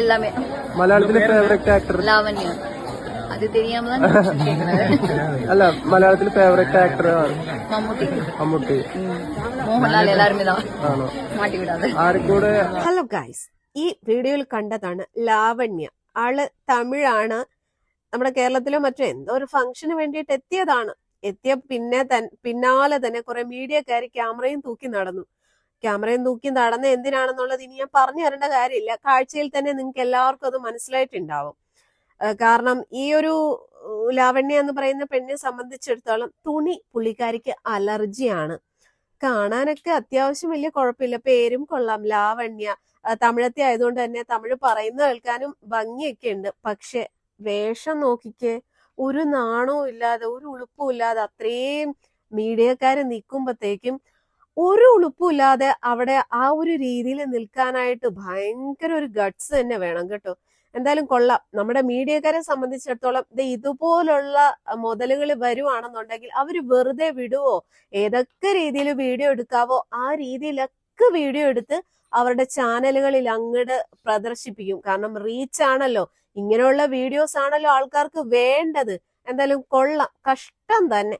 எல்லாமே. മലയാളത്തിലെ favourite actor? Lavanya. அது தெரியாம தான் അല്ല, മലയാളത്തിലെ ഫേവറേറ്റ് ആക്ടർ? മമ്മൂട്ടി. മമ്മൂട്ടി. മോഹൻലാൽ എല്ലാരുമേ தான். ആണോ? മാറ്റി വിടാതെ. ആർക്കൂടെ? ഹലോ ഗൈസ്, ഈ വീഡിയോയിൽ കണ്ടതാണ് ലാവണ്യ. ആള് തമിഴാണ്. നമ്മുടെ കേരളത്തിലോ മറ്റോ എന്തോ ഒരു ഫംഗ്ഷന് വേണ്ടിയിട്ട് എത്തിയതാണ്. എത്തിയ പിന്നാലെ തന്നെ കുറെ മീഡിയക്കാർ ക്യാമറയും തൂക്കി നടന്നു. എന്തിനാണെന്നുള്ളത് ഇനി ഞാൻ പറഞ്ഞു തരേണ്ട കാര്യമില്ല. കാഴ്ചയിൽ തന്നെ നിങ്ങൾക്ക് എല്ലാവർക്കും അത് മനസ്സിലായിട്ടുണ്ടാവും. കാരണം ഈ ഒരു ലാവണ്യ എന്ന് പറയുന്ന പെണ്ണിനെ സംബന്ധിച്ചിടത്തോളം തുണി പുള്ളിക്കാരിക്ക് അലർജിയാണ്. കാണാനൊക്കെ അത്യാവശ്യം വലിയ കുഴപ്പമില്ല, പേരും കൊള്ളാം, ലാവണ്യ. തമിഴത്തെ ആയതുകൊണ്ട് തന്നെ തമിഴ് പറയുന്ന കേൾക്കാനും ഭംഗിയൊക്കെ ഉണ്ട്. പക്ഷെ വേഷം നോക്കിക്കേ, ഒരു നാണവും ഇല്ലാതെ, ഒരു ഉളുപ്പും ഇല്ലാതെ അത്രയും മീഡിയക്കാര് നിൽക്കുമ്പോഴത്തേക്കും ഒരു ഉളുപ്പില്ലാതെ അവിടെ ആ ഒരു രീതിയിൽ നിൽക്കാനായിട്ട് ഭയങ്കര ഒരു ഗട്ട്സ് തന്നെ വേണം കേട്ടോ. എന്തായാലും കൊള്ളാം. നമ്മുടെ മീഡിയക്കാരെ സംബന്ധിച്ചിടത്തോളം ഇതുപോലുള്ള മുതലുകൾ വരുവാണെന്നുണ്ടെങ്കിൽ അവര് വെറുതെ വിടുവോ? ഏതൊക്കെ രീതിയിൽ വീഡിയോ എടുക്കാവോ ആ രീതിയിലൊക്കെ വീഡിയോ എടുത്ത് അവരുടെ ചാനലുകളിൽ അങ്ങോട്ട് പ്രദർശിപ്പിക്കും. കാരണം റീച്ച് ആണല്ലോ, ഇങ്ങനെയുള്ള വീഡിയോസ് ആണല്ലോ ആൾക്കാർക്ക് വേണ്ടത്. എന്തായാലും കൊള്ളാം, കഷ്ടം തന്നെ.